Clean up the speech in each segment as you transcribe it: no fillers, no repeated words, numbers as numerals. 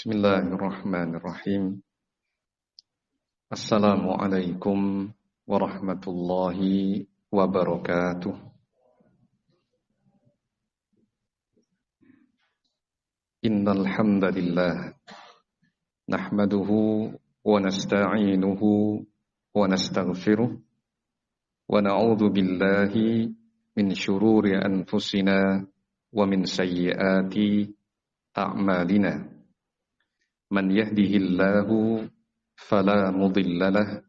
Bismillahirrahmanirrahim. Assalamualaikum warahmatullahi wabarakatuh. Innal hamdalillah nahmaduhu wa nasta'inuhu wa nastaghfiruh wa na'udzu billahi min syururi anfusina wa min sayyiati a'malina. Man yahdihillahu fala mudilla lahu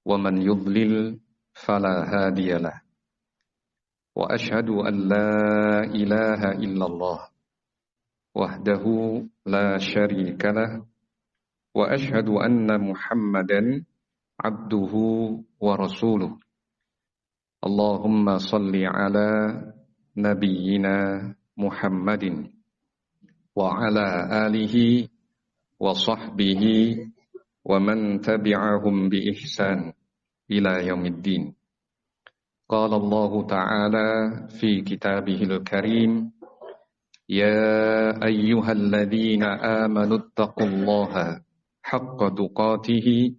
wa man yudlil fala hadiya lahu. Wa ashhadu an la ilaha illallah wahdahu la syarika lahu wa ashhadu anna Muhammadan abduhu wa rasuluh. Allahumma salli ala nabiyyina Muhammadin wa ala alihi wa sahbihi wa man tabi'ahum bi ihsan ila yaumiddin. Qala Allah Ta'ala fi kitabihil karim, ya ayyuhalladzina amanu taqullaha haqqa tuqatih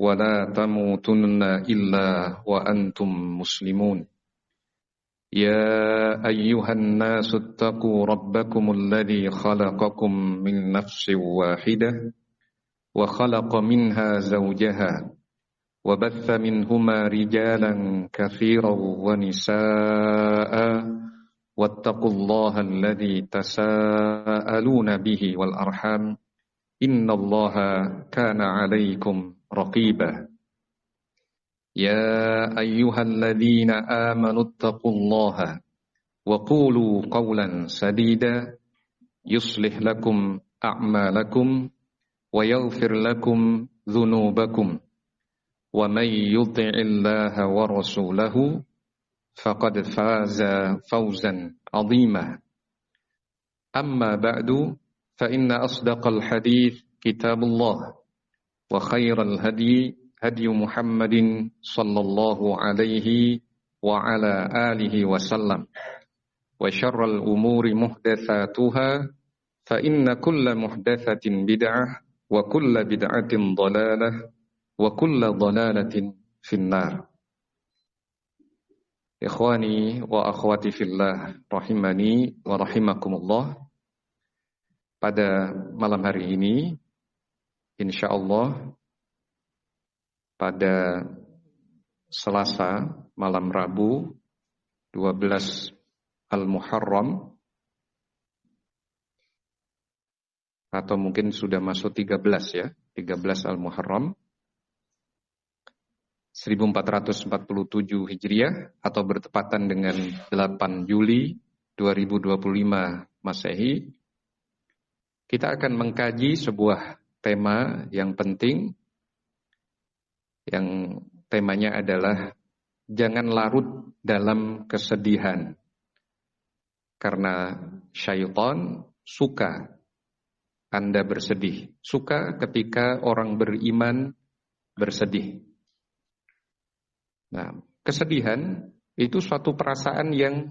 wa la tamutunna illa wa antum muslimun. يا أيها الناس اتقوا ربكم الذي خلقكم من نفس واحدة وخلق منها زوجها وبث منهما رجالا كثيرا ونساء واتقوا الله الذي تساءلون به والأرحام إن الله كان عليكم رقيبا. يا أيها الذين آمنوا اتقوا الله وقولوا قولا سديدا يصلح لكم أعمالكم ويغفر لكم ذنوبكم ومن يطع الله ورسوله فقد فاز فوزا عظيما. أما بعد فإن أصدق الحديث كتاب الله وخير الهدي هدي محمد صلى الله عليه وعلى آله وسلم وشر الأمور محدثاتها فإن كل محدثة بدعة وكل بدعة ضلالة وكل ضلالة في النار. Ikhwani wa akhwati fillah rahimani wa rahimakumullah. Pada malam hari ini insyaallah pada Selasa malam Rabu 12 Al-Muharram atau mungkin sudah masuk 13 ya, 13 Al-Muharram 1447 Hijriah atau bertepatan dengan 8 Juli 2025 Masehi. Kita akan mengkaji sebuah tema yang penting, yang temanya adalah jangan larut dalam kesedihan. Karena syaitan suka Anda bersedih, suka ketika orang beriman bersedih. Nah, kesedihan itu suatu perasaan yang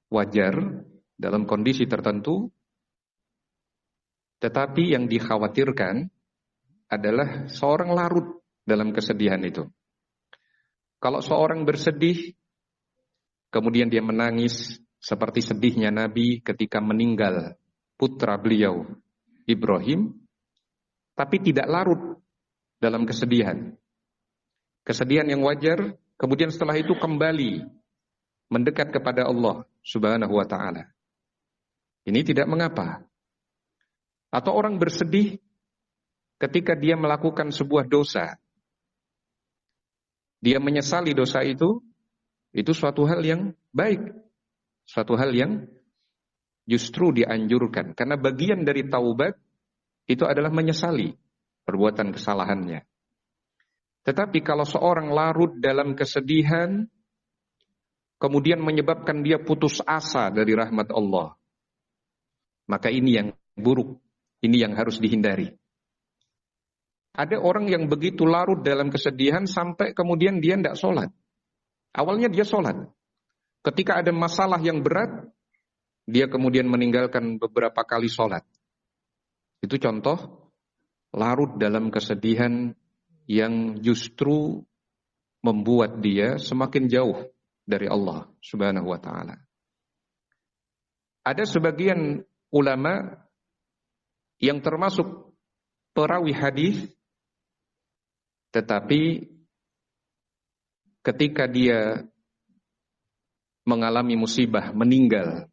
wajar dalam kondisi tertentu, tetapi yang dikhawatirkan adalah seorang larut dalam kesedihan itu. Kalau seorang bersedih, kemudian dia menangis seperti sedihnya Nabi ketika meninggal putra beliau Ibrahim, tapi tidak larut dalam kesedihan. Kesedihan yang wajar, kemudian setelah itu kembali mendekat kepada Allah Subhanahu wa ta'ala. Ini tidak mengapa. Atau orang bersedih ketika dia melakukan sebuah dosa, dia menyesali dosa itu suatu hal yang baik. Suatu hal yang justru dianjurkan. Karena bagian dari taubat itu adalah menyesali perbuatan kesalahannya. Tetapi kalau seorang larut dalam kesedihan, kemudian menyebabkan dia putus asa dari rahmat Allah, maka ini yang buruk. Ini yang harus dihindari. Ada orang yang begitu larut dalam kesedihan sampai kemudian dia tidak sholat. Awalnya dia sholat. Ketika ada masalah yang berat, dia kemudian meninggalkan beberapa kali sholat. Itu contoh larut dalam kesedihan yang justru membuat dia semakin jauh dari Allah Subhanahu wa taala. Ada sebagian ulama yang termasuk perawi hadis, tetapi ketika dia mengalami musibah, meninggal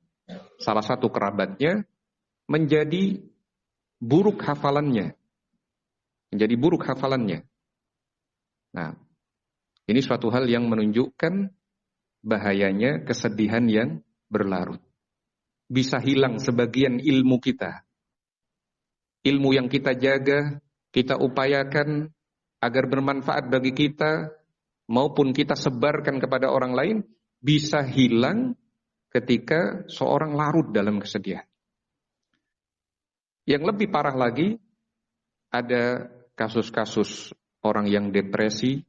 salah satu kerabatnya, menjadi buruk hafalannya. Menjadi buruk hafalannya. Nah, ini suatu hal yang menunjukkan bahayanya kesedihan yang berlarut. Bisa hilang sebagian ilmu kita. Ilmu yang kita jaga, kita upayakan agar bermanfaat bagi kita, maupun kita sebarkan kepada orang lain, bisa hilang ketika seorang larut dalam kesedihan. Yang lebih parah lagi, ada kasus-kasus orang yang depresi,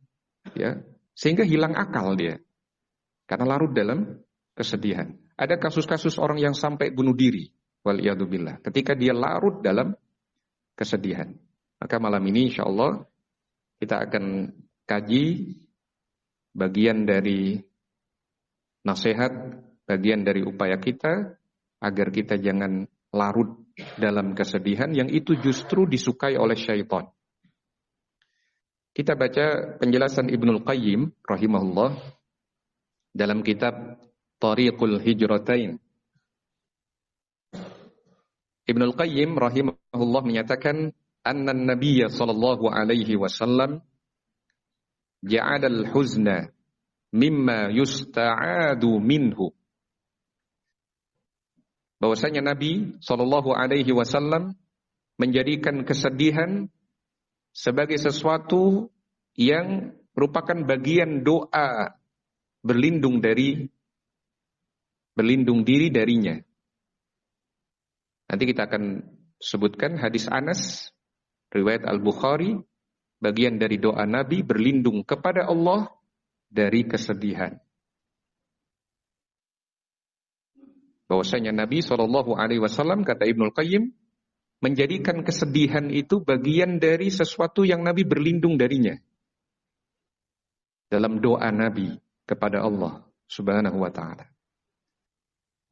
ya, sehingga hilang akal dia, karena larut dalam kesedihan. Ada kasus-kasus orang yang sampai bunuh diri, waliyadzubillah, ketika dia larut dalam kesedihan. Maka malam ini insya Allah kita akan kaji bagian dari nasihat, bagian dari upaya kita agar kita jangan larut dalam kesedihan yang itu justru disukai oleh syaitan. Kita baca penjelasan Ibnul Qayyim rahimahullah dalam kitab Tariqul Hijratain. Ibnul Qayyim rahimahullah menyatakan anna an-nabiy sallallahu alaihi wasallam ja'ala al-huzna mimma yusta'adu minhu. Bahwasanya Nabi sallallahu alaihi wasallam menjadikan kesedihan sebagai sesuatu yang merupakan bagian doa berlindung diri darinya. Nanti kita akan sebutkan hadis Anas, riwayat Al-Bukhari, bagian dari doa Nabi berlindung kepada Allah dari kesedihan. Bahwasanya Nabi SAW, kata Ibnul Qayyim, menjadikan kesedihan itu bagian dari sesuatu yang Nabi berlindung darinya. Dalam doa Nabi kepada Allah Subhanahu wa ta'ala.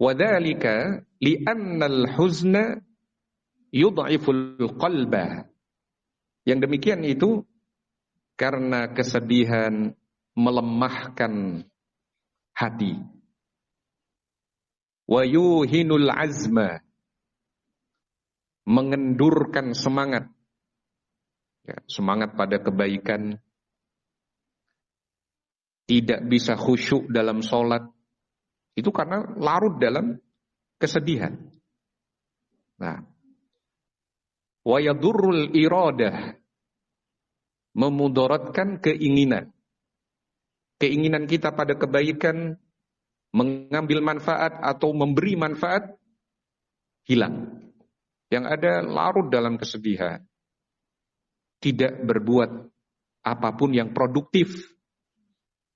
Wadzalika li'annal huzna yud'iful qalba. Yang demikian itu karena kesedihan melemahkan hati. Wa yuhinul azma, mengendurkan semangat. Ya, semangat pada kebaikan. Tidak bisa khusyuk dalam sholat. Itu karena larut dalam kesedihan. Nah, wa yadurrul iradah, memudaratkan keinginan. Keinginan kita pada kebaikan, mengambil manfaat atau memberi manfaat, hilang. Yang ada larut dalam kesedihan. Tidak berbuat apapun yang produktif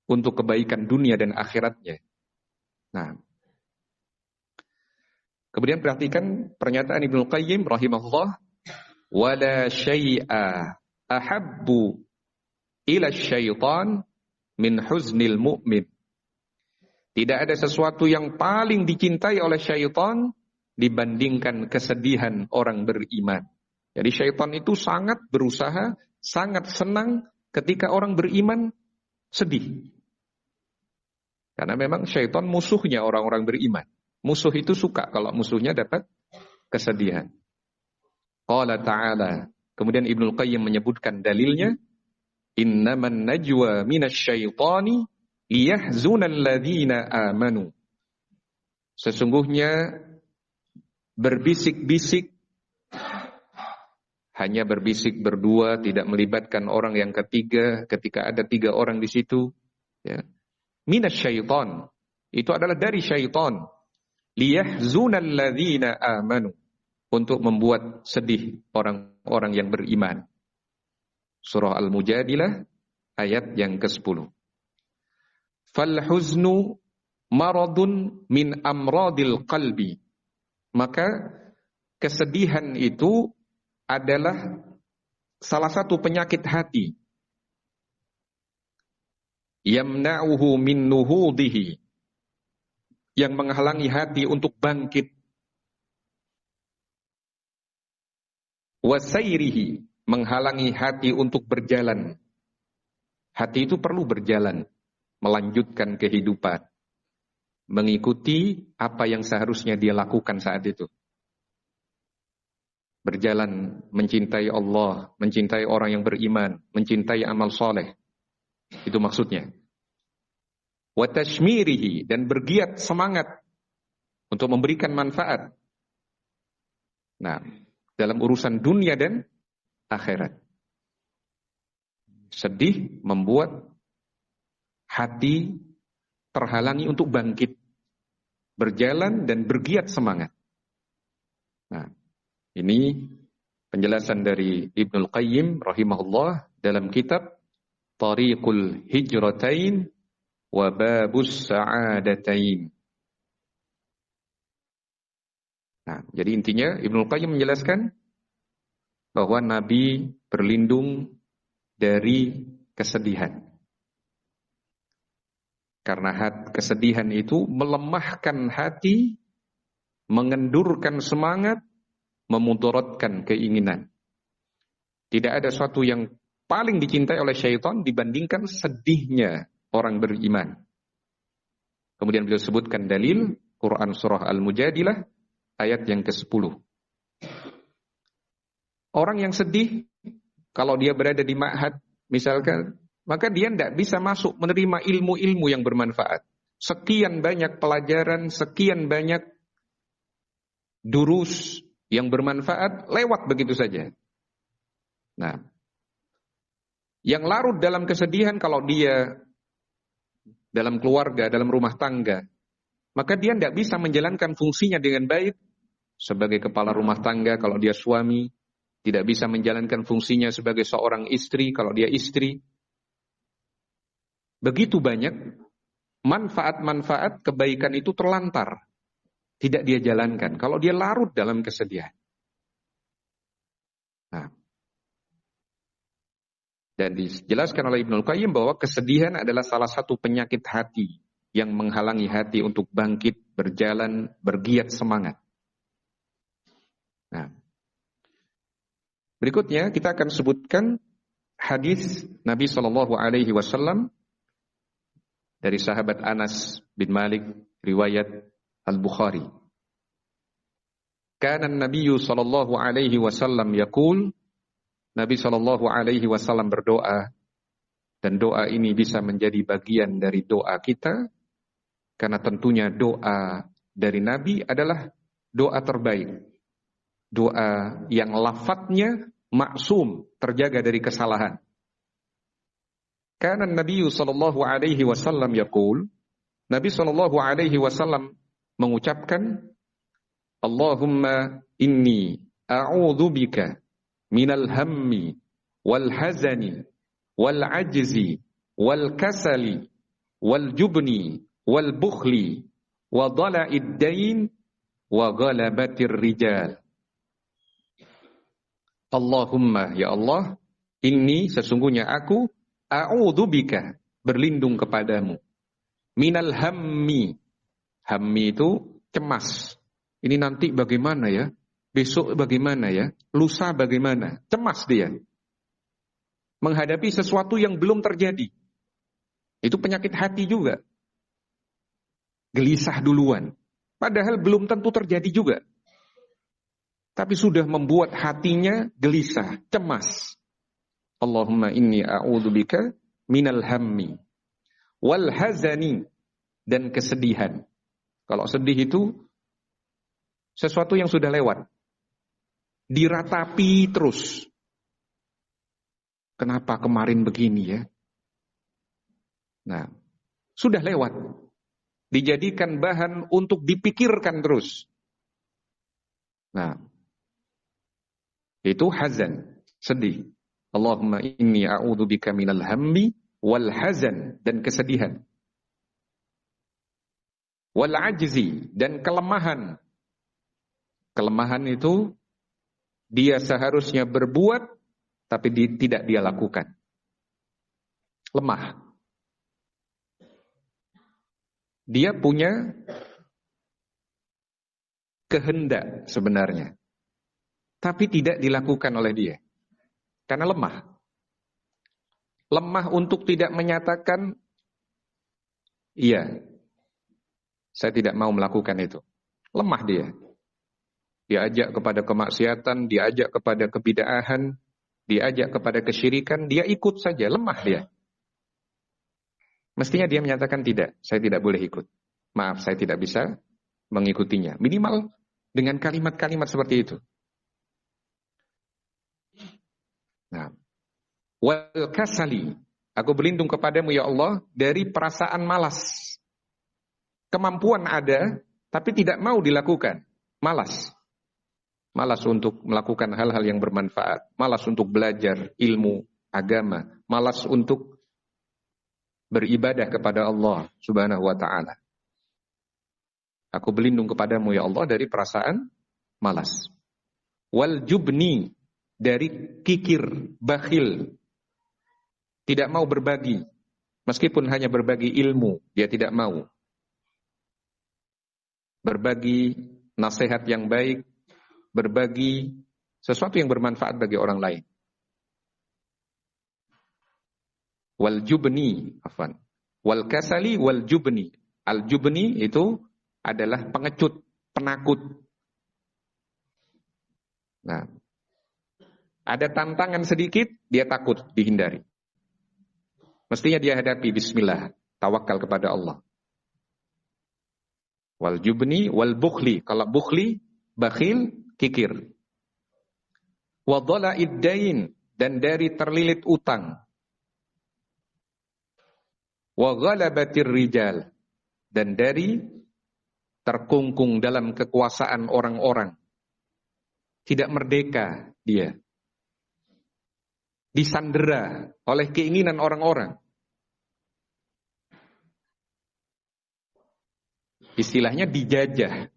untuk kebaikan dunia dan akhiratnya. Nah, kemudian perhatikan pernyataan Ibnul Qayyim rahimahullah, wala syai'a ahabbu ila syaitan min huznil mu'min. Tidak ada sesuatu yang paling dicintai oleh syaitan dibandingkan kesedihan orang beriman. Jadi syaitan itu sangat berusaha, sangat senang ketika orang beriman sedih. Karena memang syaitan musuhnya orang-orang beriman. Musuh itu suka kalau musuhnya dapat kesedihan. Qala ta'ala, kemudian Ibnul Qayyim menyebutkan dalilnya, innaman najwa minasyaitani liyahzunal ladzina amanu. Sesungguhnya berbisik-bisik, hanya berbisik berdua, tidak melibatkan orang yang ketiga ketika ada 3 orang di situ, ya. Minasyaitan, itu adalah dari syaitan. Liyahzunal ladzina amanu, untuk membuat sedih orang-orang yang beriman. Surah Al-Mujadilah ayat yang ke-10. Fal huznu maradun min amradil qalbi. Maka kesedihan itu adalah salah satu penyakit hati. Yamna'uhu min nuhudihi, yang menghalangi hati untuk bangkit. Wasairihi, menghalangi hati untuk berjalan. Hati itu perlu berjalan, melanjutkan kehidupan, mengikuti apa yang seharusnya dia lakukan saat itu. Berjalan, mencintai Allah, mencintai orang yang beriman, mencintai amal soleh. Itu maksudnya. Wa tashmirihi, dan bergiat semangat untuk memberikan manfaat. Nah, dalam urusan dunia dan akhirat. Sedih membuat hati terhalangi untuk bangkit, berjalan dan bergiat semangat. Nah, ini penjelasan dari Ibnul Qayyim rahimahullah dalam kitab Tariqul Hijratain wa Babus Sa'adatain. Nah, jadi intinya Ibnul Qayyim menjelaskan bahwa Nabi berlindung dari kesedihan. Karena kesedihan itu melemahkan hati, mengendurkan semangat, memudaratkan keinginan. Tidak ada sesuatu yang paling dicintai oleh syaitan dibandingkan sedihnya orang beriman. Kemudian beliau sebutkan dalil Quran surah Al-Mujadilah ayat yang ke-10. Orang yang sedih, kalau dia berada di ma'had, misalkan, maka dia tidak bisa masuk menerima ilmu-ilmu yang bermanfaat. Sekian banyak pelajaran, sekian banyak durus yang bermanfaat, lewat begitu saja. Nah, yang larut dalam kesedihan kalau dia dalam keluarga, dalam rumah tangga, maka dia tidak bisa menjalankan fungsinya dengan baik. Sebagai kepala rumah tangga kalau dia suami, tidak bisa menjalankan fungsinya sebagai seorang istri kalau dia istri. Begitu banyak manfaat-manfaat kebaikan itu terlantar, tidak dia jalankan kalau dia larut dalam kesedihan. Nah, dan dijelaskan oleh Ibnul Qayyim bahwa kesedihan adalah salah satu penyakit hati yang menghalangi hati untuk bangkit, berjalan, bergiat semangat. Nah, berikutnya kita akan sebutkan hadis Nabi SAW dari sahabat Anas bin Malik, riwayat Al-Bukhari. Kana Nabi SAW yaqul, Nabi SAW berdoa, dan doa ini bisa menjadi bagian dari doa kita, karena tentunya doa dari Nabi adalah doa terbaik. Doa yang lafadznya maksum, terjaga dari kesalahan. Karena Nabi SAW yaqul, Nabi SAW mengucapkan, Allahumma inni a'udzubika minal hammi wal hazani wal ajzi wal kasali wal jubni wal bukhli wa dhala'id dain wa ghalabatir rijal. Allahumma, ya Allah, inni sesungguhnya aku a'udzubika, berlindung kepadamu, minal hammi. Hammi itu cemas. Ini nanti bagaimana ya? Besok bagaimana ya? Lusa bagaimana? Cemas dia. Menghadapi sesuatu yang belum terjadi. Itu penyakit hati juga. Gelisah duluan. Padahal belum tentu terjadi juga. Tapi sudah membuat hatinya gelisah, cemas. Allahumma inni a'udzubika minal hammi wal hazani, dan kesedihan. Kalau sedih itu sesuatu yang sudah lewat, diratapi terus. Kenapa kemarin begini ya? Nah, sudah lewat. Dijadikan bahan untuk dipikirkan terus. Nah, itu hazan, sedih. Allahumma inni a'udzubika minal hammi wal hazan, dan kesedihan. Wal ajzi, dan kelemahan. Kelemahan itu dia seharusnya berbuat, tapi tidak dia lakukan. Lemah. Dia punya kehendak sebenarnya, tapi tidak dilakukan oleh dia. Karena lemah. Lemah untuk tidak menyatakan, iya, saya tidak mau melakukan itu. Lemah dia. Diajak kepada kemaksiatan, diajak kepada kebid'ahan, diajak kepada kesyirikan, dia ikut saja, lemah dia. Mestinya dia menyatakan tidak, saya tidak boleh ikut. Maaf, saya tidak bisa mengikutinya. Minimal dengan kalimat-kalimat seperti itu. Nah, wal kasali, aku berlindung kepadamu ya Allah dari perasaan malas. Kemampuan ada, tapi tidak mau dilakukan. Malas. Malas untuk melakukan hal-hal yang bermanfaat. Malas untuk belajar ilmu agama. Malas untuk beribadah kepada Allah Subhanahu wa ta'ala. Aku berlindung kepadamu ya Allah dari perasaan malas. Wal jubni, dari kikir, bakhil. Tidak mau berbagi. Meskipun hanya berbagi ilmu, dia tidak mau. Berbagi nasihat yang baik, berbagi sesuatu yang bermanfaat bagi orang lain. Wal jubni, afwan. Wal kasali wal jubni. Al jubni itu adalah pengecut, penakut. Nah, ada tantangan sedikit, dia takut, dihindari. Mestinya dia hadapi, bismillah, tawakal kepada Allah. Wal jubni wal bukhli. Kalau bukhli, bakhil, kikir. Wa dhala'id dain, dan dari terlilit utang. Wa ghalabatir rijal, dan dari terkungkung dalam kekuasaan orang-orang. Tidak merdeka dia. Disandera oleh keinginan orang-orang. Istilahnya dijajah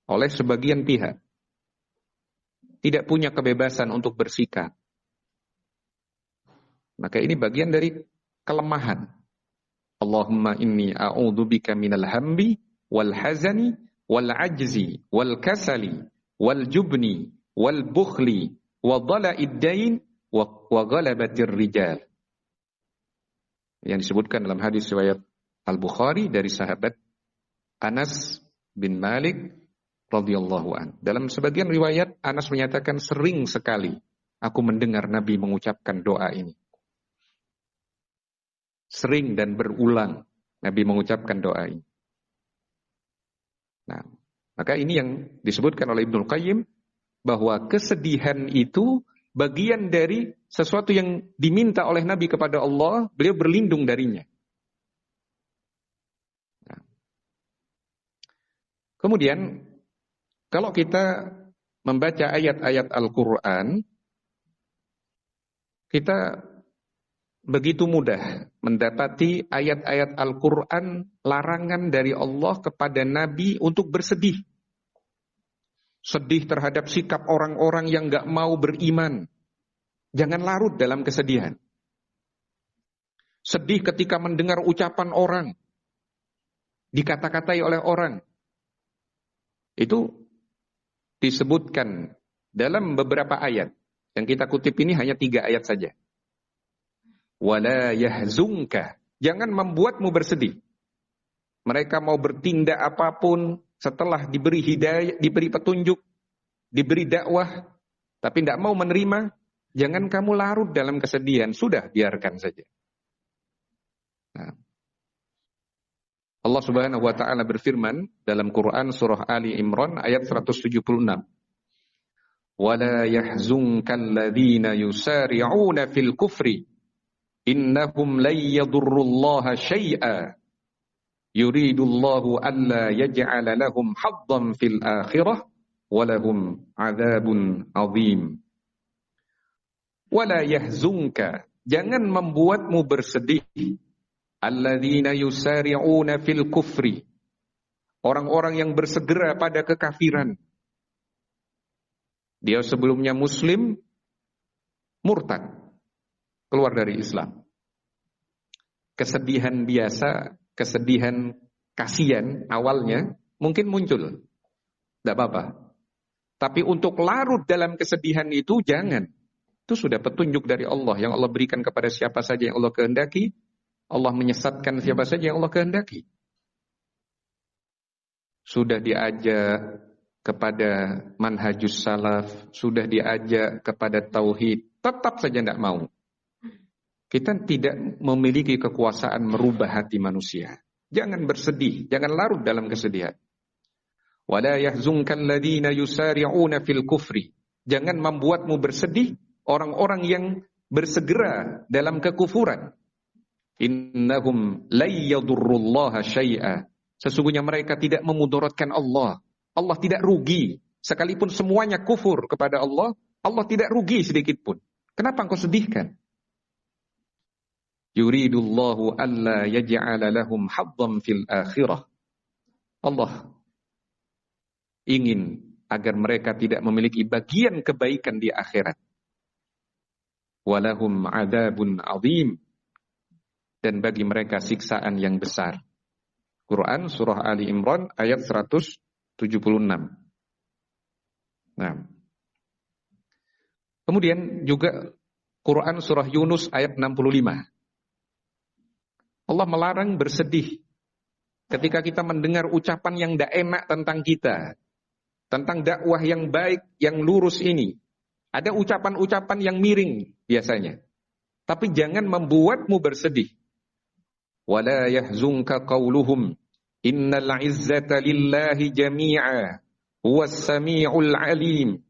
oleh sebagian pihak. Tidak punya kebebasan untuk bersikap. Maka ini bagian dari kelemahan. Allahumma inni a'udzubika minal hammi wal hazani wal ajzi wal kasali wal jubni wal bukhli wa dhala'id dain wa ghalabatir rijal. Yang disebutkan dalam hadis riwayat Al-Bukhari dari sahabat Anas bin Malik radhiyallahu an. Dalam sebagian riwayat Anas menyatakan sering sekali aku mendengar Nabi mengucapkan doa ini. Sering dan berulang Nabi mengucapkan doa ini. Nah, maka ini yang disebutkan oleh Ibnul Qayyim bahwa kesedihan itu bagian dari sesuatu yang diminta oleh Nabi kepada Allah, beliau berlindung darinya. Nah. Kemudian kalau kita membaca ayat-ayat Al-Quran, kita begitu mudah mendapati ayat-ayat Al-Quran larangan dari Allah kepada Nabi untuk bersedih. Sedih terhadap sikap orang-orang yang gak mau beriman. Jangan larut dalam kesedihan. Sedih ketika mendengar ucapan orang. Dikata-katai oleh orang. Itu disebutkan dalam beberapa ayat. Yang kita kutip ini hanya 3 ayat saja. Wala yahzunka, jangan membuatmu bersedih. Mereka mau bertindak apapun setelah diberi hidayah, diberi petunjuk, diberi dakwah, tapi tidak mau menerima, jangan kamu larut dalam kesedihan, sudah biarkan saja. Nah. Allah Subhanahu wa taala berfirman dalam Quran surah Ali Imran ayat 176. Wala yahzunkal ladzina yusari'una fil kufri innahum lan yadurrullaha syai'a yuridullahu alla yaj'ala lahum haddan fil akhirah wa lahum 'adzabun 'adzim. Wala yahzunka, jangan membuatmu bersedih alladzina yusari'una fil kufri, orang-orang yang bersegera pada kekafiran. Dia sebelumnya muslim, murtad, keluar dari Islam. Kesedihan biasa, kesedihan kasihan awalnya mungkin muncul. Tidak apa-apa. Tapi untuk larut dalam kesedihan itu jangan. Itu sudah petunjuk dari Allah yang Allah berikan kepada siapa saja yang Allah kehendaki. Allah menyesatkan siapa saja yang Allah kehendaki. Sudah diajak kepada manhajus salaf, sudah diajak kepada tauhid, tetap saja tidak mau. Kita tidak memiliki kekuasaan merubah hati manusia. Jangan bersedih, jangan larut dalam kesedihan. Wala yahzunkan ladina yusari'una fil kufri. Jangan membuatmu bersedih orang-orang yang bersegera dalam kekufuran. Innahum lai yadurrullaha syai'a. Sesungguhnya mereka tidak memudaratkan Allah. Allah tidak rugi. Sekalipun semuanya kufur kepada Allah, Allah tidak rugi sedikit pun. Kenapa engkau sedihkan? Yuridullahu alla yaj'ala lahum haddhan fil akhirah. Allah ingin agar mereka tidak memiliki bagian kebaikan di akhirat. Walahum adabun azim. Dan bagi mereka siksaan yang besar. Quran surah Ali Imran ayat 176. Nah. Kemudian juga Quran surah Yunus ayat 65. Allah melarang bersedih ketika kita mendengar ucapan yang tidak enak tentang kita. Tentang dakwah yang baik, yang lurus ini. Ada ucapan-ucapan yang miring biasanya. Tapi jangan membuatmu bersedih. Wala yahzunka qawluhum innal izzata lillahi jami'a huwas sami'ul alim.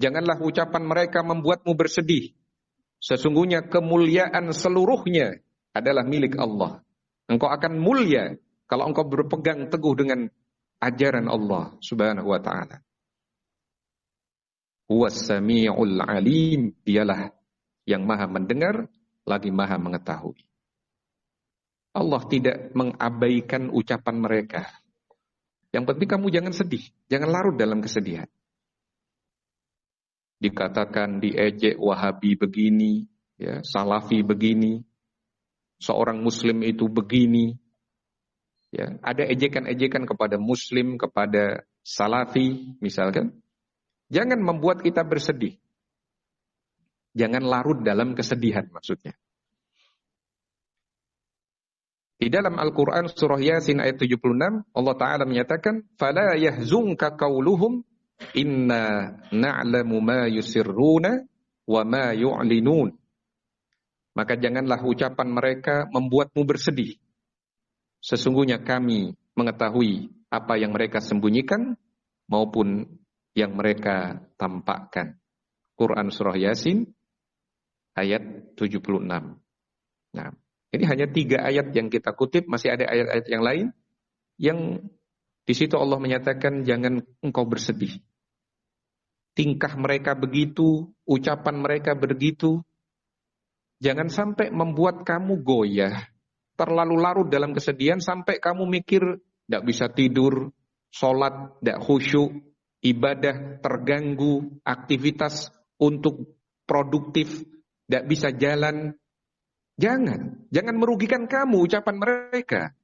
Janganlah ucapan mereka membuatmu bersedih. Sesungguhnya kemuliaan seluruhnya adalah milik Allah. Engkau akan mulia kalau engkau berpegang teguh dengan ajaran Allah Subhanahu wa ta'ala. Huwas sami'ul alim. Dialah yang maha mendengar lagi maha mengetahui. Allah tidak mengabaikan ucapan mereka. Yang penting kamu jangan sedih, jangan larut dalam kesedihan. Dikatakan diejek Wahabi begini, ya, Salafi begini, seorang Muslim itu begini. Ya, ada ejekan-ejekan kepada Muslim, kepada Salafi, misalkan. Jangan membuat kita bersedih. Jangan larut dalam kesedihan maksudnya. Di dalam Al-Quran surah Yasin ayat 76, Allah Ta'ala menyatakan, فَلَا يَهْزُنْكَ قَوْلُهُمْ إِنَّا نَعْلَمُ مَا يُسِرُّونَ وَمَا يُعْلِنُونَ. Maka janganlah ucapan mereka membuatmu bersedih. Sesungguhnya kami mengetahui apa yang mereka sembunyikan maupun yang mereka tampakkan. Quran surah Yasin ayat 76. Nah, ini hanya 3 ayat yang kita kutip, masih ada ayat-ayat yang lain yang di situ Allah menyatakan jangan engkau bersedih. Tingkah mereka begitu, ucapan mereka begitu. Jangan sampai membuat kamu goyah, terlalu larut dalam kesedihan sampai kamu mikir tidak bisa tidur, sholat tidak khusyuk, ibadah terganggu, aktivitas untuk produktif tidak bisa jalan. Jangan merugikan kamu ucapan mereka.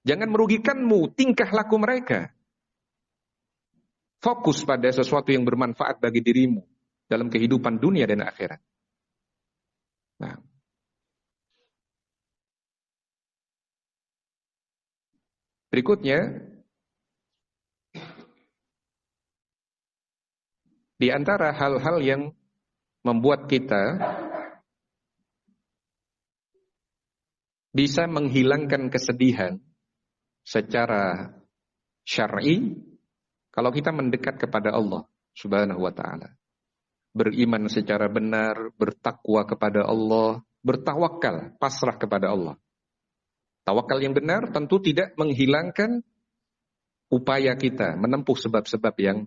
Jangan merugikanmu tingkah laku mereka. Fokus pada sesuatu yang bermanfaat bagi dirimu dalam kehidupan dunia dan akhirat. Nah. Berikutnya, di antara hal-hal yang membuat kita bisa menghilangkan kesedihan secara syar'i kalau kita mendekat kepada Allah Subhanahu wa ta'ala. Beriman secara benar, bertakwa kepada Allah, bertawakal, pasrah kepada Allah. Tawakal yang benar tentu tidak menghilangkan upaya kita menempuh sebab-sebab yang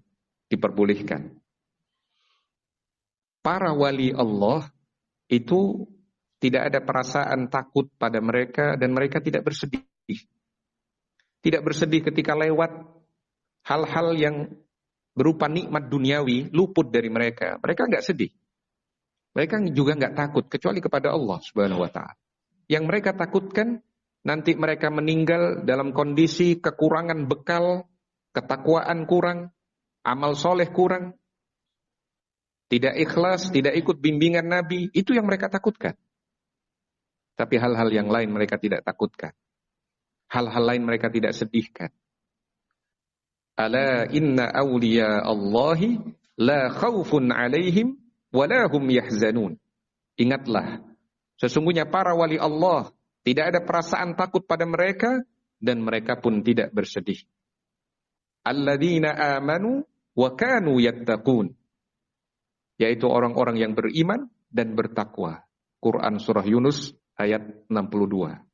diperbolehkan. Para wali Allah itu tidak ada perasaan takut pada mereka dan mereka tidak bersedih. Tidak bersedih ketika lewat hal-hal yang berupa nikmat duniawi luput dari mereka, mereka nggak sedih. Mereka juga nggak takut kecuali kepada Allah Subhanahu wa taala. Yang mereka takutkan nanti mereka meninggal dalam kondisi kekurangan bekal, ketakwaan kurang, amal soleh kurang, tidak ikhlas, tidak ikut bimbingan Nabi, itu yang mereka takutkan. Tapi hal-hal yang lain mereka tidak takutkan. Hal-hal lain mereka tidak sedihkan. Ala inna awliya Allahi la khawfun alaihim wa la hum yahzanun. Ingatlah, sesungguhnya para wali Allah tidak ada perasaan takut pada mereka dan mereka pun tidak bersedih. Alladzina amanu wa kanu yattaqun. Yaitu orang-orang yang beriman dan bertakwa. Quran surah Yunus ayat 62.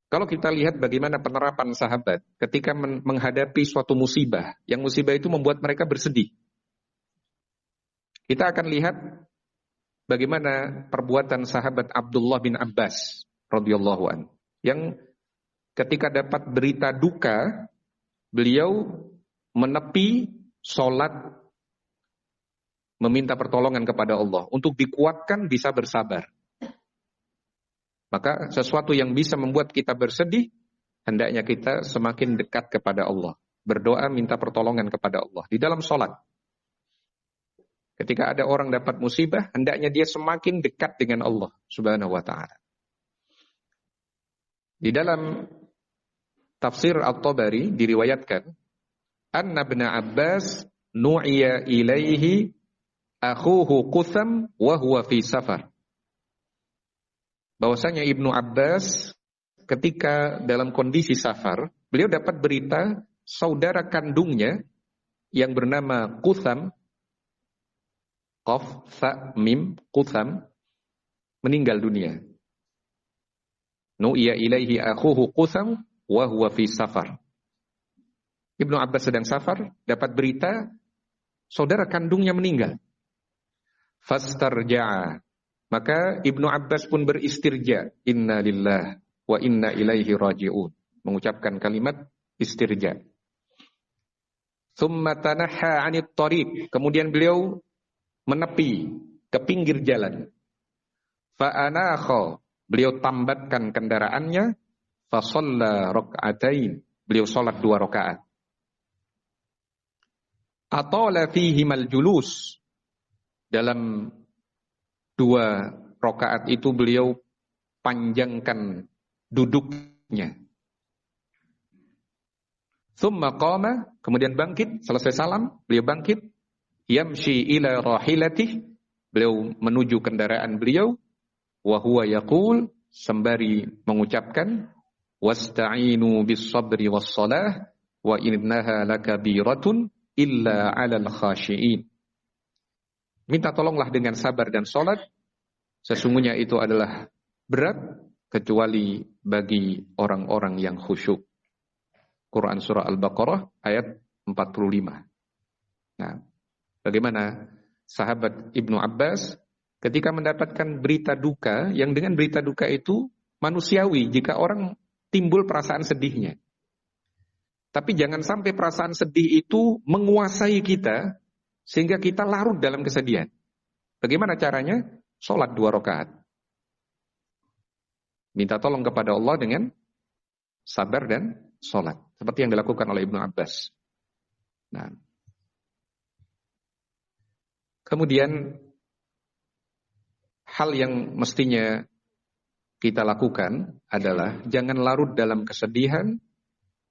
Kalau kita lihat bagaimana penerapan sahabat ketika menghadapi suatu musibah, yang musibah itu membuat mereka bersedih. Kita akan lihat bagaimana perbuatan sahabat Abdullah bin Abbas radhiyallahu anhu, yang ketika dapat berita duka, beliau menepi sholat, meminta pertolongan kepada Allah untuk dikuatkan bisa bersabar. Maka sesuatu yang bisa membuat kita bersedih, hendaknya kita semakin dekat kepada Allah. Berdoa minta pertolongan kepada Allah di dalam sholat. Ketika ada orang dapat musibah, hendaknya dia semakin dekat dengan Allah Subhanahu wa ta'ala. Di dalam tafsir At-Tabari diriwayatkan, Anna ibn Abbas nu'iya ilaihi akhuhu Qutham wa huwa fi safar. Bahwasanya Ibnu Abbas ketika dalam kondisi safar, beliau dapat berita saudara kandungnya yang bernama Qutham, Qaf, Tha, Mim, Qutham, meninggal dunia. Nu'iya ilaihi akhuhu Qutham wa huwa fi safar. Ibnu Abbas sedang safar, dapat berita saudara kandungnya meninggal. Fastarja'a. Maka Ibnu Abbas pun beristirja, inna lillah wa inna ilaihi raji'un, mengucapkan kalimat istirja. Thumma tanaha 'anit thariq, kemudian beliau menepi ke pinggir jalan. Fa anakha, beliau tambatkan kendaraannya, fa shalla rak'atain, beliau salat 2 rakaat. Atala fihimal julus, dalam 2 rakaat itu beliau panjangkan duduknya. Tsumma qama, kemudian bangkit, selesai salam, beliau bangkit, yamshi ila rahilatih, beliau menuju kendaraan beliau, wa huwa yaqul, sembari mengucapkan, wasta'inu bis sabri was salah, wa innaha lakabiratun illa 'alal khashiin. Minta tolonglah dengan sabar dan sholat, sesungguhnya itu adalah berat kecuali bagi orang-orang yang khusyuk. Quran surah Al-Baqarah ayat 45. Nah, bagaimana sahabat Ibnu Abbas ketika mendapatkan berita duka, yang dengan berita duka itu manusiawi jika orang timbul perasaan sedihnya. Tapi jangan sampai perasaan sedih itu menguasai kita, sehingga kita larut dalam kesedihan. Bagaimana caranya? Sholat 2 rakaat. Minta tolong kepada Allah dengan sabar dan sholat. Seperti yang dilakukan oleh Ibnu Abbas. Nah, kemudian hal yang mestinya kita lakukan adalah jangan larut dalam kesedihan,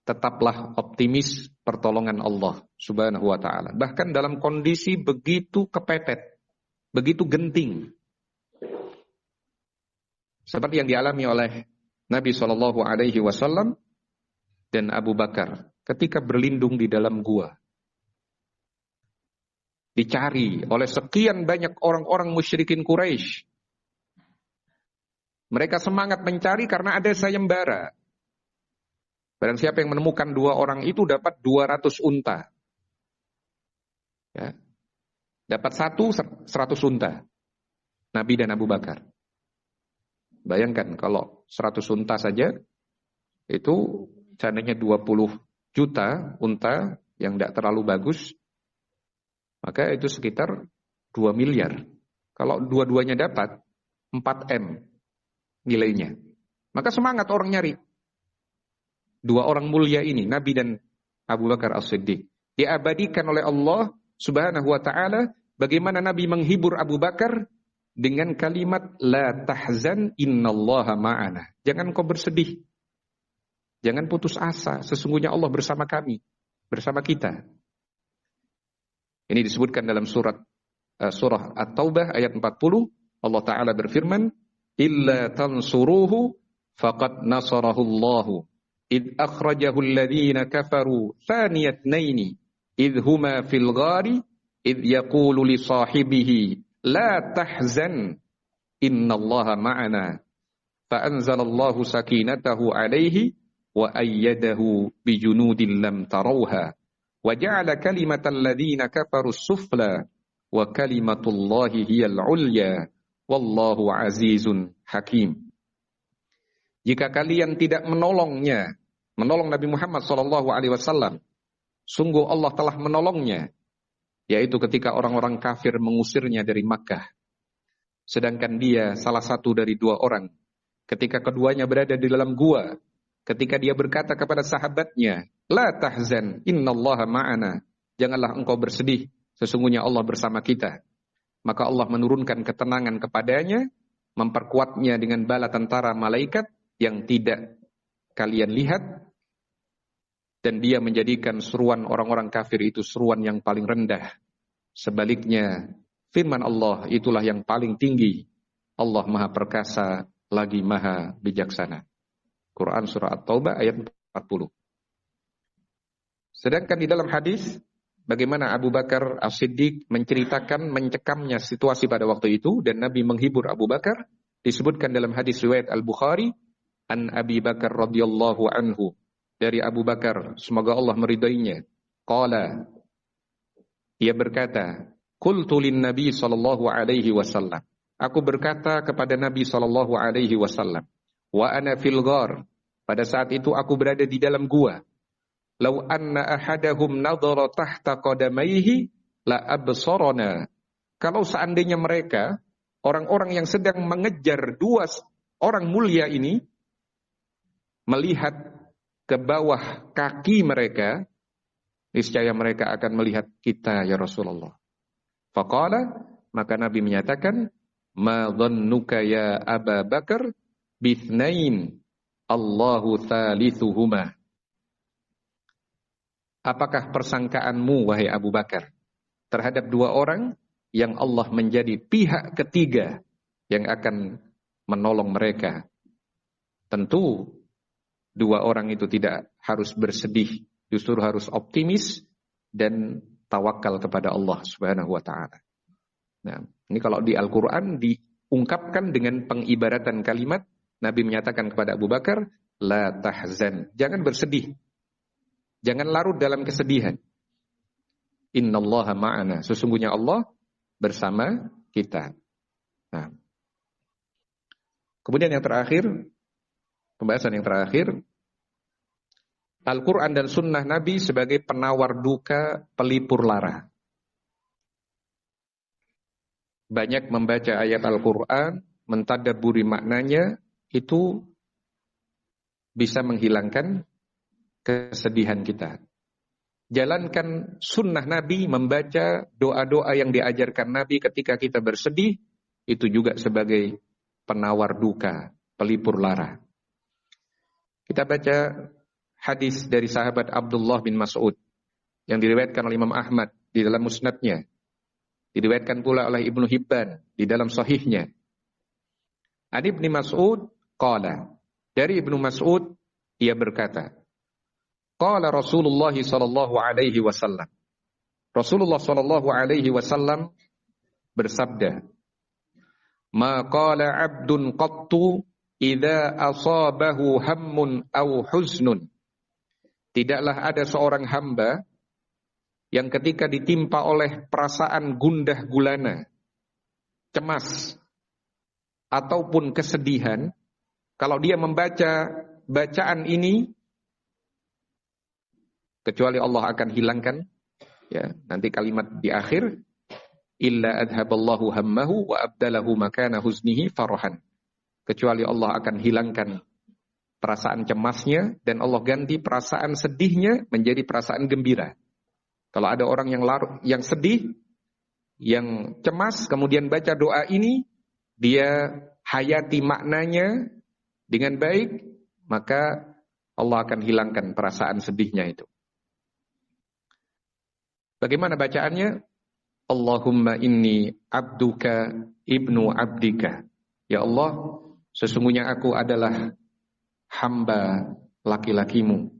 tetaplah optimis pertolongan Allah Subhanahu wa ta'ala. Bahkan dalam kondisi begitu kepepet, begitu genting. Seperti yang dialami oleh Nabi SAW dan Abu Bakar ketika berlindung di dalam gua. Dicari oleh sekian banyak orang-orang musyrikin Quraisy. Mereka semangat mencari karena ada sayembara. Barang siapa yang menemukan 2 orang itu dapat 200 unta. Ya. Dapat 100 unta. Nabi dan Abu Bakar. Bayangkan kalau 100 unta saja, itu seandainya 20 juta unta yang tidak terlalu bagus, maka itu sekitar 2 miliar. Kalau dua-duanya dapat, 4M nilainya. Maka semangat orang nyari. Dua orang mulia ini, Nabi dan Abu Bakar As-Siddiq. Diabadikan oleh Allah Subhanahu wa ta'ala, bagaimana Nabi menghibur Abu Bakar dengan kalimat, La tahzan innallaha ma'ana. Jangan kau bersedih. Jangan putus asa, sesungguhnya Allah bersama kami, bersama kita. Ini disebutkan dalam surah At-Taubah ayat 40. Allah Ta'ala berfirman, Illa tansuruhu faqad nasarahu Allahu. Idh akhrajahu alladhina kafaru thaniyatnaini. Idh huma fil ghari. Idh yaqulu li sahibihi. La tahzan. Innallaha ma'ana. Fa'anzalallahu sakinatahu alaihi. Wa ayyadahu bijunudin lam tarawha. Wa ja'ala kalimatal ladhina kafaru sufla. Wa kalimatullahi hiyal ulya. Wallahu azizun hakim. Jika kalian tidak menolong Nabi Muhammad SAW, sungguh Allah telah menolongnya, yaitu ketika orang-orang kafir mengusirnya dari Makkah. Sedangkan dia salah satu dari dua orang. Ketika keduanya berada di dalam gua, ketika dia berkata kepada sahabatnya, La tahzan, innallaha ma'ana. Janganlah engkau bersedih, sesungguhnya Allah bersama kita. Maka Allah menurunkan ketenangan kepadanya, memperkuatnya dengan bala tentara malaikat yang tidak kalian lihat, dan dia menjadikan seruan orang-orang kafir itu seruan yang paling rendah. Sebaliknya, firman Allah itulah yang paling tinggi. Allah Maha Perkasa lagi Maha Bijaksana. Quran Surah At-Taubah ayat 40. Sedangkan di dalam hadis, bagaimana Abu Bakar As-Siddiq menceritakan mencekamnya situasi pada waktu itu, dan Nabi menghibur Abu Bakar, disebutkan dalam hadis riwayat Al-Bukhari, An Abi Bakar radhiyallahu anhu, dari Abu Bakar, semoga Allah meridainya. Qala, ia berkata, Qultu lin Nabi sallallahu alaihi wasallam. Aku berkata kepada Nabi sallallahu alaihi wasallam, wa ana fil ghar. Pada saat itu aku berada di dalam gua. Lau anna ahadahum nadhara tahta qadamaihi la absarana. Kalau seandainya mereka, orang-orang yang sedang mengejar dua orang mulia ini, melihat ke bawah kaki mereka, niscaya mereka akan melihat kita ya Rasulullah. Faqala, maka Nabi menyatakan, ma dhannuka ya Aba Bakar bithnain Allahu thalithuhuma. Apakah persangkaanmu wahai Abu Bakar terhadap dua orang yang Allah menjadi pihak ketiga yang akan menolong mereka? Tentu dua orang itu tidak harus bersedih, justru harus optimis dan tawakal kepada Allah Subhanahu wa ta'ala. Nah, ini kalau di Al-Quran diungkapkan dengan pengibaratan kalimat, Nabi menyatakan kepada Abu Bakar, La tahzan, jangan bersedih, jangan larut dalam kesedihan. Innallaha ma'ana, sesungguhnya Allah bersama kita. Nah, kemudian yang terakhir, pembahasan yang terakhir, Al-Quran dan Sunnah Nabi sebagai penawar duka, pelipur lara. Banyak membaca ayat Al-Quran, mentadabburi maknanya, itu bisa menghilangkan kesedihan kita. Jalankan sunnah Nabi, membaca doa-doa yang diajarkan Nabi ketika kita bersedih, itu juga sebagai penawar duka, pelipur lara. Kita baca hadis dari sahabat Abdullah bin Mas'ud yang diriwayatkan oleh Imam Ahmad di dalam musnadnya, diriwayatkan pula oleh Ibnu Hibban di dalam sahihnya. An Ibnu Mas'ud qala, dari Ibnu Mas'ud ia berkata, qala Rasulullah sallallahu alaihi wasallam, Rasulullah sallallahu alaihi wasallam bersabda, ma qala 'abdun qattu idza asabahu hammun aw huznun. Tidaklah ada seorang hamba yang ketika ditimpa oleh perasaan gundah gulana, cemas, ataupun kesedihan, kalau dia membaca bacaan ini, kecuali Allah akan hilangkan, ya, nanti kalimat di akhir, illa adhaballahu hammahu wa abdalahu makana huznihi farahan. Kecuali Allah akan hilangkan perasaan cemasnya dan Allah ganti perasaan sedihnya menjadi perasaan gembira. Kalau ada orang yang sedih, yang cemas, kemudian baca doa ini, dia hayati maknanya dengan baik, maka Allah akan hilangkan perasaan sedihnya itu. Bagaimana bacaannya? Allahumma inni abduka ibnu abdika. Ya Allah, sesungguhnya aku adalah hamba laki-lakimu,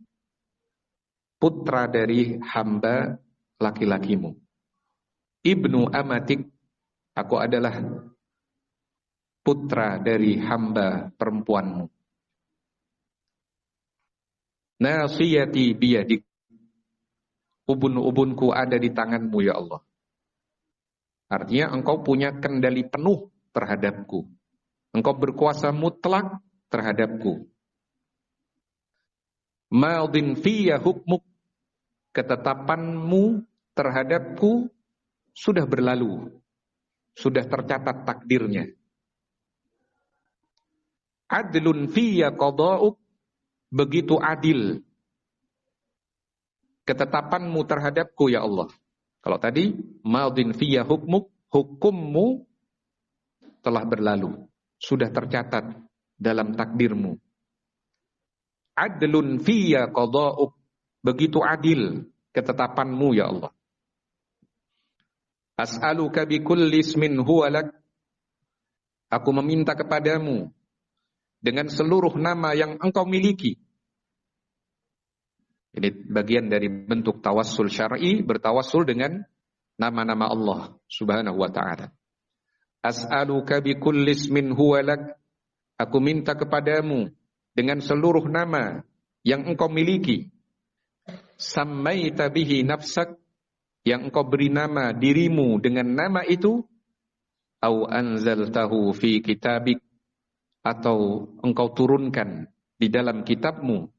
putra dari hamba laki-lakimu. Ibnu amatik, aku adalah putra dari hamba perempuanmu. Nasiyati biyadik, ubun-ubunku ada di tanganmu ya Allah. Artinya engkau punya kendali penuh terhadapku. Engkau berkuasa mutlak terhadapku. Madin fiyya hukmuk, ketetapanmu terhadapku sudah berlalu, sudah tercatat takdirnya. Adlun fiyya qada'uk, begitu adil ketetapanmu terhadapku ya Allah. Kalau tadi madin fiyya hukmuk, hukummu telah berlalu, sudah tercatat dalam takdirmu. Adlun fiyya qada'uk, begitu adil ketetapanmu ya Allah. As'aluka bikulli ismin huwa lak, aku meminta kepadamu dengan seluruh nama yang engkau miliki. Ini bagian dari bentuk tawassul syar'i, bertawassul dengan nama-nama Allah Subhanahu wa ta'ala. As'aluka bikulli ismin huwa lak, aku minta kepadamu dengan seluruh nama yang engkau miliki. Sammaita bihi nafsak, yang engkau beri nama dirimu dengan nama itu. Au anzaltahu fi kitabik, atau engkau turunkan di dalam kitabmu.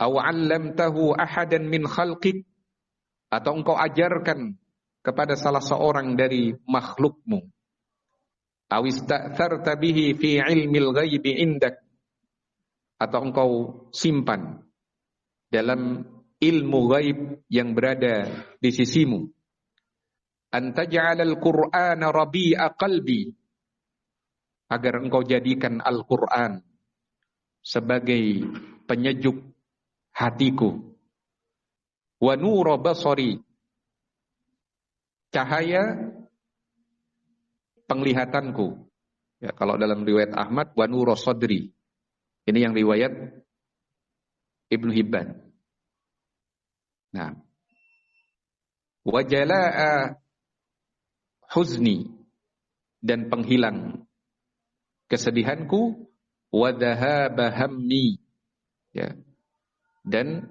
Au 'allamtahu ahadan min khalqik, atau engkau ajarkan kepada salah seorang dari makhlukmu. Aw ista'tharta bihi fi 'ilmil ghaibi indak, atau engkau simpan dalam ilmu ghaib yang berada di sisimu. Antaj'alal Qur'ana rabi'a qalbi, agar engkau jadikan Al-Qur'an sebagai penyejuk hatiku. Wa nura basari, cahaya penglihatanku. Ya, kalau dalam riwayat Ahmad, wa nura sadri. Ini yang riwayat Ibnu Hibban. Nah, wa jalaa huzni, dan penghilang kesedihanku, wa dhahaba hammi, ya, dan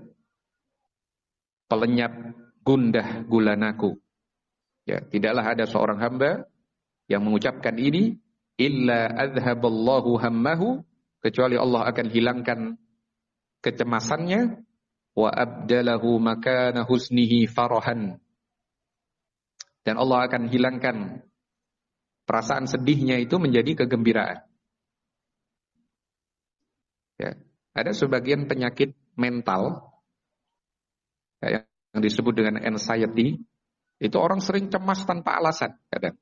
pelenyap gundah gulanaku. Ya, tidaklah ada seorang hamba yang mengucapkan ini illa adhaballahu hammahu, kecuali Allah akan hilangkan kecemasannya, wa abdalahu makana husnihi farahan, dan Allah akan hilangkan perasaan sedihnya itu menjadi kegembiraan. Ya, ada sebagian penyakit mental ya, yang disebut dengan anxiety, itu orang sering cemas tanpa alasan kadang.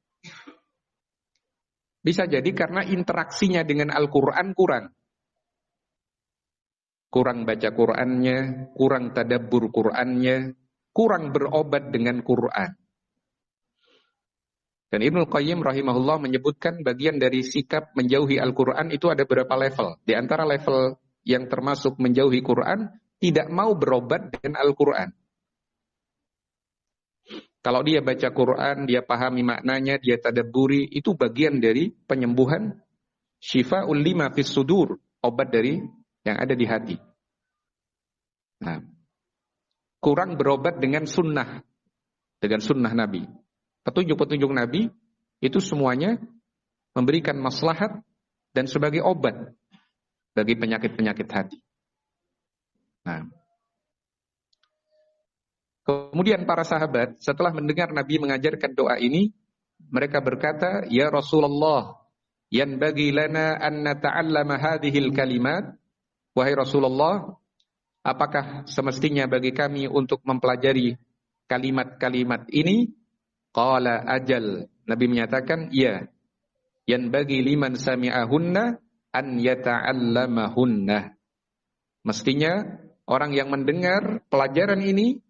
Bisa jadi karena interaksinya dengan Al-Quran kurang. Kurang baca Qurannya, kurang tadabbur Qurannya, kurang berobat dengan Quran. Dan Ibnu Qayyim rahimahullah menyebutkan bagian dari sikap menjauhi Al-Quran itu ada beberapa level. Di antara level yang termasuk menjauhi Quran, tidak mau berobat dengan Al-Quran. Kalau dia baca Quran, dia pahami maknanya, dia tadabburi, itu bagian dari penyembuhan syifa'ul lima fis sudur, obat dari yang ada di hati. Nah, kurang berobat dengan sunnah Nabi. Petunjuk-petunjuk Nabi itu semuanya memberikan maslahat dan sebagai obat bagi penyakit-penyakit hati. Nah, Kemudian para sahabat setelah mendengar Nabi mengajarkan doa ini, mereka berkata, "Ya Rasulullah, yanbaghi lana an nata'allama hadhil kalimat." Wahai Rasulullah, apakah semestinya bagi kami untuk mempelajari kalimat-kalimat ini? Qala ajal. Nabi menyatakan, "Ya. Yanbaghi liman sami'ahunna an yata'allamahunna." Mestinya orang yang mendengar pelajaran ini,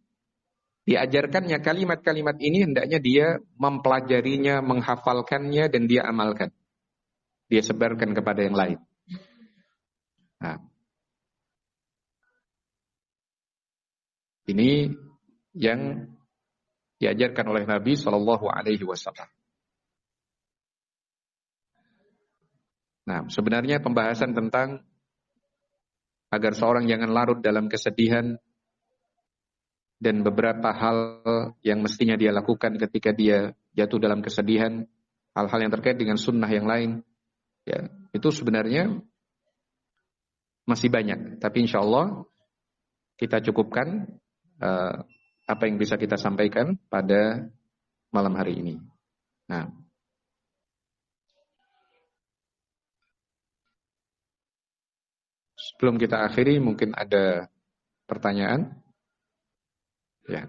diajarkannya kalimat-kalimat ini, hendaknya dia mempelajarinya, menghafalkannya, dan dia amalkan. Dia sebarkan kepada yang lain. Nah, ini yang diajarkan oleh Nabi SAW. Nah, sebenarnya pembahasan tentang agar seorang jangan larut dalam kesedihan dan beberapa hal yang mestinya dia lakukan ketika dia jatuh dalam kesedihan, hal-hal yang terkait dengan sunnah yang lain, ya, itu sebenarnya masih banyak. Tapi insya Allah kita cukupkan apa yang bisa kita sampaikan pada malam hari ini. Nah, sebelum kita akhiri mungkin ada pertanyaan? Ya.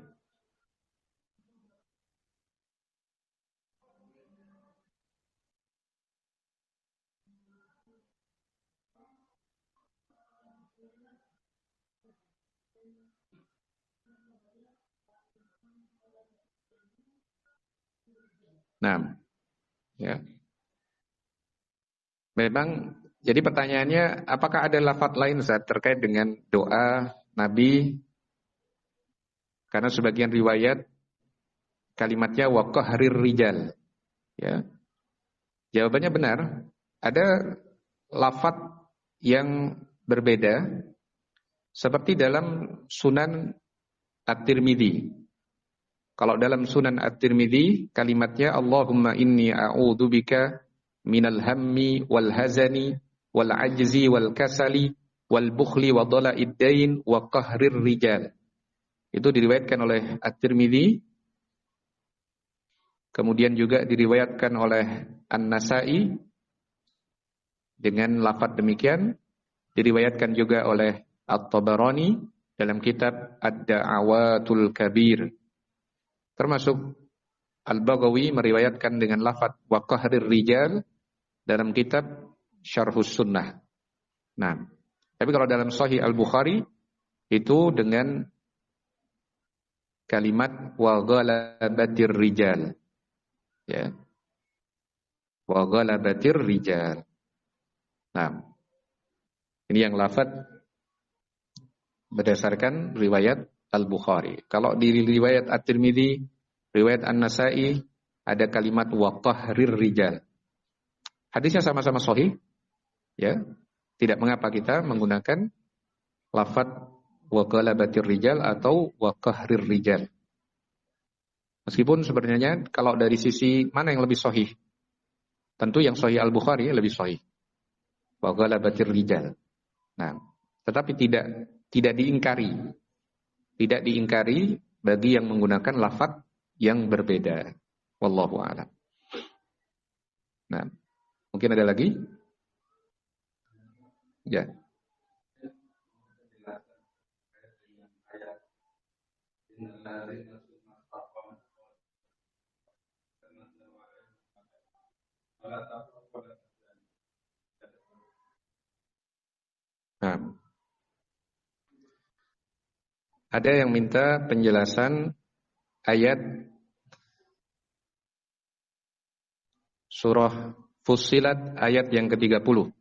Nah, ya. Memang jadi pertanyaannya, apakah ada lafaz lain Ustaz terkait dengan doa Nabi? Karena sebagian riwayat kalimatnya wa qahrir rijal. Ya. Jawabannya benar, ada lafaz yang berbeda seperti dalam Sunan At-Tirmidzi. Kalau dalam Sunan At-Tirmidzi kalimatnya Allahumma inni a'udzubika minal hammi wal hazani wal ajzi wal kasali wal bukhli wa dhala'id dain wa qahrir rijal. Itu diriwayatkan oleh At-Tirmidzi. Kemudian juga diriwayatkan oleh An-Nasa'i dengan lafaz demikian. Diriwayatkan juga oleh At-Tabarani dalam kitab Ad-Da'awatul Kabir. Termasuk Al-Baghawi meriwayatkan dengan lafaz wa qahrir rijal dalam kitab Syarhus Sunnah. Nah, tapi kalau dalam Sahih Al-Bukhari itu dengan kalimat wa ghalabatir rijal. Ya. Wa ghalabatir rijal. Nah, ini yang lafaz berdasarkan riwayat Al-Bukhari. Kalau di riwayat At-Tirmidzi, riwayat An-Nasa'i ada kalimat wa qahrir rijal. Hadisnya sama-sama sahih, ya. Tidak mengapa kita menggunakan lafaz wa ghalabatir rijal atau wa qahrir rijal. Meskipun sebenarnya kalau dari sisi mana yang lebih sahih? Tentu yang sahih Al-Bukhari lebih sahih. Wa ghalabatir rijal. Nah, tetapi tidak diingkari. Tidak diingkari bagi yang menggunakan lafaz yang berbeda. Wallahu a'lam. Nah, mungkin ada lagi? Ya. Nah, ada yang minta penjelasan ayat surah Fussilat ayat yang ke-30.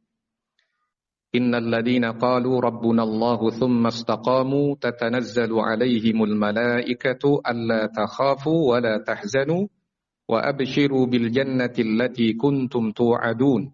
Innal ladzina qalu rabbunallahu tsumma istaqamu tatanazzalu 'alaihimul malaikatu alla takhafu wa la tahzanu wa abshiru bil jannati allati kuntum tu'adun.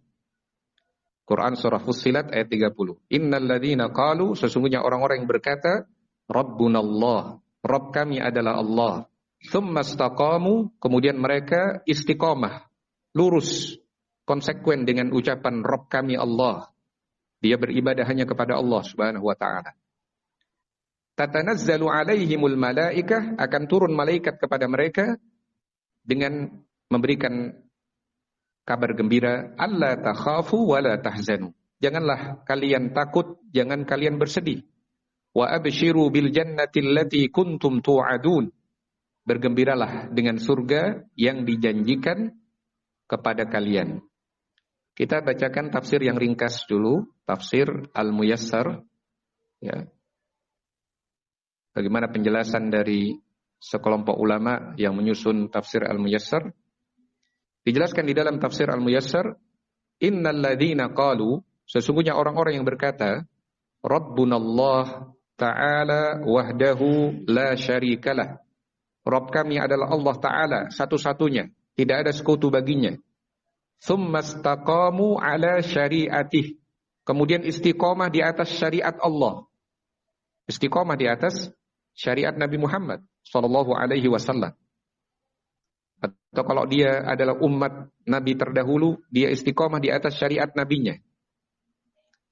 Quran surah Fussilat ayat 30. Innal ladzina qalu, sesungguhnya orang-orang yang berkata rabbunallah, Rabb kami adalah Allah. Tsumma istaqamu, kemudian mereka istiqamah, lurus, konsekuen dengan ucapan Rabb kami Allah. Dia beribadah hanya kepada Allah Subhanahu wa taala. tatanazzalu alaihimul malaikah, akan turun malaikat kepada mereka dengan memberikan kabar gembira, alla takhafu wa la tahzanu. Janganlah kalian takut, jangan kalian bersedih. Wa abshiru bil jannati allati kuntum tu'adun. Bergembiralah dengan surga yang dijanjikan kepada kalian. Kita bacakan tafsir yang ringkas dulu, tafsir Al-Muyassar, ya. Bagaimana penjelasan dari sekelompok ulama yang menyusun tafsir Al-Muyassar? Dijelaskan di dalam tafsir Al-Muyassar, innal ladzina qalu, sesungguhnya orang-orang yang berkata, Rabbunallah ta'ala wahdahu la syarikalah. Rabb kami adalah Allah Ta'ala satu-satunya, tidak ada sekutu baginya. Tsumma istaqamu ala syariatih. Kemudian istiqomah di atas syariat Allah. Istiqomah di atas syariat Nabi Muhammad sallallahu alaihi wasallam. Atau kalau dia adalah umat Nabi terdahulu, dia istiqomah di atas syariat nabinya.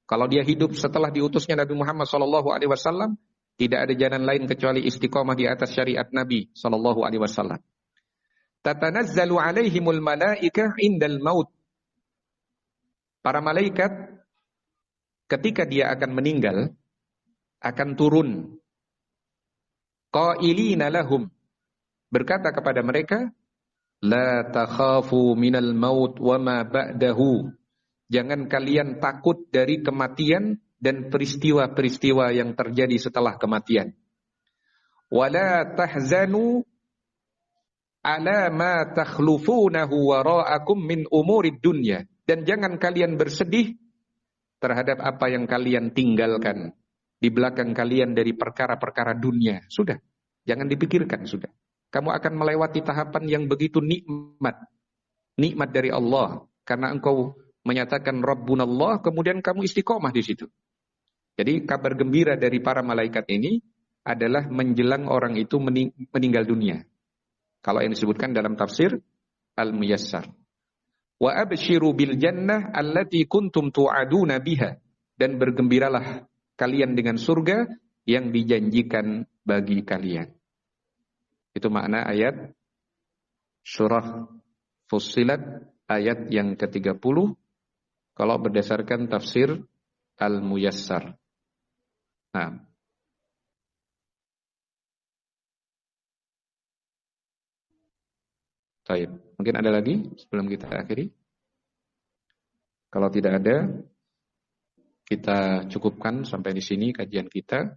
Kalau dia hidup setelah diutusnya Nabi Muhammad sallallahu alaihi wasallam, tidak ada jalan lain kecuali istiqomah di atas syariat Nabi sallallahu alaihi wasallam. Tatanazzalu alaihimul malaikah indal maut. Para malaikat ketika dia akan meninggal akan turun. Qailina lahum, berkata kepada mereka, la takhafu minal maut wa ma ba'dahu. Jangan kalian takut dari kematian dan peristiwa-peristiwa yang terjadi setelah kematian. Wala tahzanu ala ma takhlufunahu wara'akum min umurid dunya. Dan jangan kalian bersedih terhadap apa yang kalian tinggalkan di belakang kalian dari perkara-perkara dunia. Sudah, jangan dipikirkan, sudah. Kamu akan melewati tahapan yang begitu nikmat. Nikmat dari Allah. Karena engkau menyatakan Rabbunallah, kemudian kamu istiqomah di situ. Jadi kabar gembira dari para malaikat ini adalah menjelang orang itu meninggal dunia. Kalau yang disebutkan dalam tafsir Al-Muyassar. Wa abshiru bil jannah allati kuntum tu'aduna biha. Dan bergembiralah kalian dengan surga yang dijanjikan bagi kalian. Itu makna ayat surah Fussilat ayat yang ke-30 kalau berdasarkan tafsir Al-Muyassar. Nah, baik. Mungkin ada lagi sebelum kita akhiri? Kalau tidak ada, kita cukupkan sampai di sini kajian kita.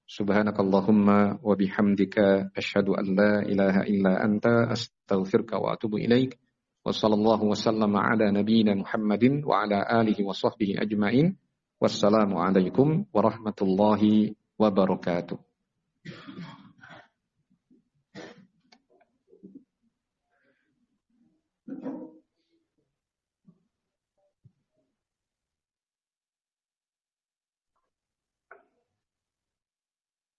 Subhanakallahumma wa bihamdika asyhadu an la ilaha illa anta astaghfiruka wa atubu ilaik. Wa sallallahu wasallama ala nabiyyina Muhammadin wa ala alihi wa sahbihi ajmain. Wassalamu alaikum warahmatullahi wabarakatuh.